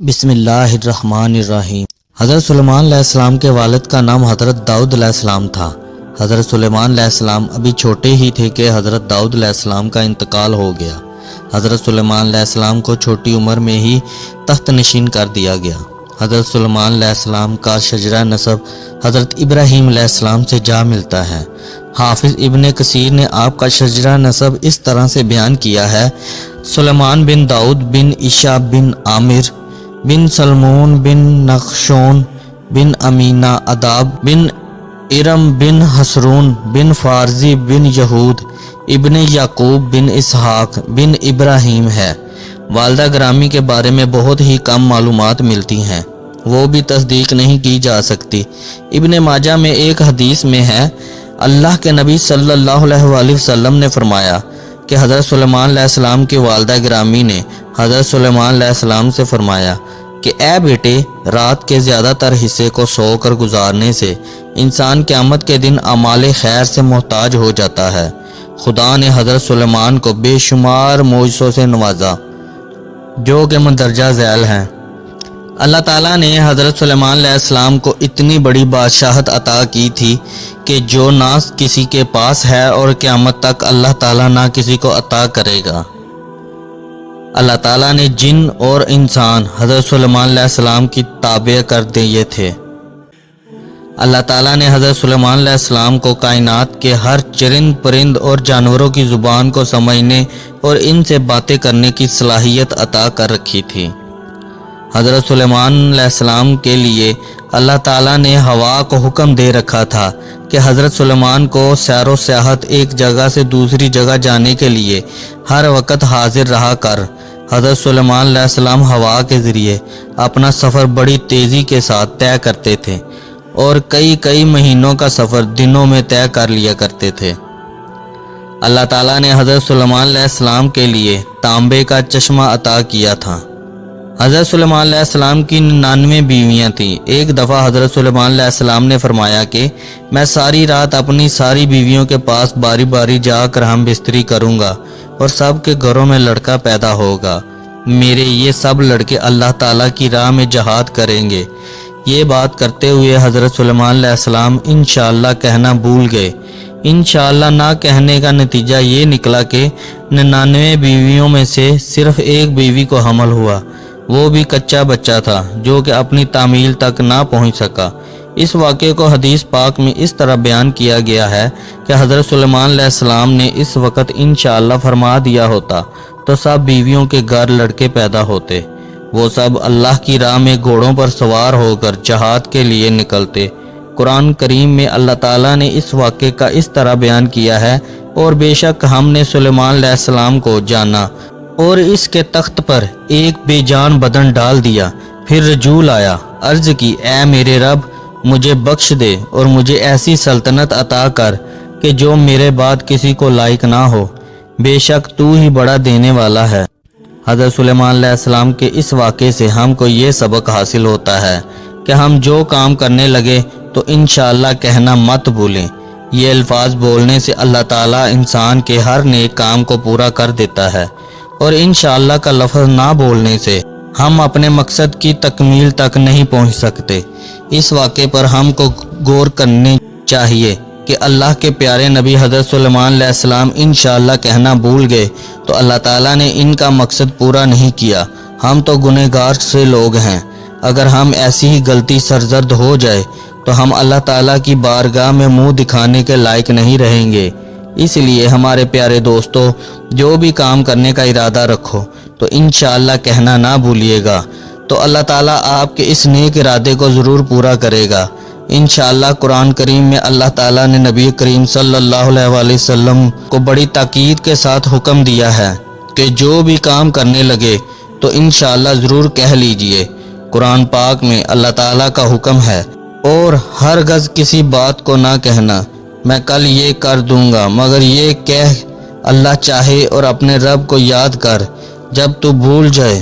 بسم اللہ الرحمن الرحیم۔ حضرت سلیمان علیہ السلام کے والد کا نام حضرت داؤد علیہ السلام تھا۔ حضرت سلیمان علیہ السلام ابھی چھوٹے ہی تھے کہ حضرت داؤد علیہ السلام کا انتقال ہو گیا۔ حضرت سلیمان علیہ السلام کو چھوٹی عمر میں ہی تخت نشین کر دیا گیا۔ حضرت سلیمان علیہ السلام کا شجرہ نسب حضرت ابراہیم علیہ السلام سے جا ملتا ہے۔ حافظ ابن کثیر نے آپ کا شجرہ نسب اس طرح سے بیان کیا ہے: سلیمان بن داؤد بن عیشا بن عامر بن سلمون بن نخشون بن امینہ اداب بن ارم بن حسرون بن فارزی بن یہود ابن یعقوب بن اسحاق بن ابراہیم ہے۔ والدہ گرامی کے بارے میں بہت ہی کم معلومات ملتی ہیں، وہ بھی تصدیق نہیں کی جا سکتی۔ ابن ماجہ میں ایک حدیث میں ہے، اللہ کے نبی صلی اللہ علیہ وآلہ وسلم نے فرمایا کہ حضرت سلیمان علیہ السلام کی والدہ گرامی نے حضرت سلیمان علیہ السلام سے فرمایا کہ اے بیٹے، رات کے زیادہ تر حصے کو سو کر گزارنے سے انسان قیامت کے دن اعمال خیر سے محتاج ہو جاتا ہے۔ خدا نے حضرت سلیمان کو بے شمار معجزوں سے نوازا جو کہ مندرجہ ذیل ہیں۔ اللہ تعالیٰ نے حضرت سلیمان علیہ السلام کو اتنی بڑی بادشاہت عطا کی تھی کہ جو نہ کسی کے پاس ہے اور قیامت تک اللہ تعالیٰ نہ کسی کو عطا کرے گا۔ اللہ تعالیٰ نے جن اور انسان حضرت سلیمان علیہ السلام کی تابع کر دیے تھے۔ اللہ تعالیٰ نے حضرت سلیمان علیہ السلام کو کائنات کے ہر چرند پرند اور جانوروں کی زبان کو سمجھنے اور ان سے باتیں کرنے کی صلاحیت عطا کر رکھی تھی۔ حضرت سلیمان علیہ السلام کے لیے اللہ تعالیٰ نے ہوا کو حکم دے رکھا تھا کہ حضرت سلیمان کو سیر و سیاحت ایک جگہ سے دوسری جگہ جانے کے لیے ہر وقت حاضر رہا کر۔ حضرت سلیمان علیہ السلام ہوا کے ذریعے اپنا سفر بڑی تیزی کے ساتھ طے کرتے تھے اور کئی مہینوں کا سفر دنوں میں طے کر لیا کرتے تھے۔ اللہ تعالیٰ نے حضرت سلیمان علیہ السلام کے لیے تانبے کا چشمہ عطا کیا تھا۔ حضرت سلیمان علیہ السلام کی 99 بیویاں تھیں۔ ایک دفعہ حضرت سلیمان علیہ السلام نے فرمایا کہ میں ساری رات اپنی ساری بیویوں کے پاس باری باری جا کر ہم بستری کروں گا اور سب کے گھروں میں لڑکا پیدا ہوگا۔ میرے یہ سب لڑکے اللہ تعالیٰ کی راہ میں جہاد کریں گے۔ یہ بات کرتے ہوئے حضرت سلیمان علیہ السلام انشاءاللہ کہنا بھول گئے۔ انشاءاللہ نہ کہنے کا نتیجہ یہ نکلا کہ 99 بیویوں میں سے صرف ایک بیوی کو حمل ہوا، وہ بھی کچا بچہ تھا جو کہ اپنی تعمیل تک نہ پہنچ سکا۔ اس واقعے کو حدیث پاک میں اس طرح بیان کیا گیا ہے کہ حضرت سلیمان علیہ السلام نے اس وقت انشاءاللہ فرما دیا ہوتا تو سب بیویوں کے گھر لڑکے پیدا ہوتے۔ وہ سب اللہ کی راہ میں گھوڑوں پر سوار ہو کر جہاد کے لیے نکلتے۔ قرآن کریم میں اللہ تعالیٰ نے اس واقعے کا اس طرح بیان کیا ہے: اور بے شک ہم نے سلیمان علیہ السلام کو جانا اور اس کے تخت پر ایک بے جان بدن ڈال دیا۔ پھر رجوع آیا، عرض کی اے میرے رب، مجھے بخش دے اور مجھے ایسی سلطنت عطا کر کہ جو میرے بعد کسی کو لائق نہ ہو، بے شک تو ہی بڑا دینے والا ہے۔ حضرت سلیمان علیہ السلام کے اس واقعے سے ہم کو یہ سبق حاصل ہوتا ہے کہ ہم جو کام کرنے لگے تو انشاءاللہ کہنا مت بھولیں۔ یہ الفاظ بولنے سے اللہ تعالیٰ انسان کے ہر نیک کام کو پورا کر دیتا ہے، اور انشاءاللہ کا لفظ نہ بولنے سے ہم اپنے مقصد کی تکمیل تک نہیں پہنچ سکتے۔ اس واقعے پر ہم کو غور کرنے چاہیے کہ اللہ کے پیارے نبی حضرت سلیمان علیہ السلام انشاءاللہ کہنا بھول گئے تو اللہ تعالیٰ نے ان کا مقصد پورا نہیں کیا۔ ہم تو گنہگار سے لوگ ہیں، اگر ہم ایسی ہی غلطی سرزد ہو جائے تو ہم اللہ تعالیٰ کی بارگاہ میں منہ دکھانے کے لائق نہیں رہیں گے۔ اس لیے ہمارے پیارے دوستو، جو بھی کام کرنے کا ارادہ رکھو تو انشاءاللہ کہنا نہ بھولیے گا، تو اللہ تعالیٰ آپ کے اس نیک ارادے کو ضرور پورا کرے گا۔ انشاءاللہ قرآن کریم میں اللہ تعالیٰ نے نبی کریم صلی اللہ علیہ وآلہ وسلم کو بڑی تاکید کے ساتھ حکم دیا ہے کہ جو بھی کام کرنے لگے تو انشاءاللہ ضرور کہہ لیجئے۔ قرآن پاک میں اللہ تعالیٰ کا حکم ہے: اور ہرگز کسی بات کو نہ کہنا میں کل یہ کر دوں گا، مگر یہ کہہ اللہ چاہے اور اپنے رب کو یاد کر، جب تو بھول جائے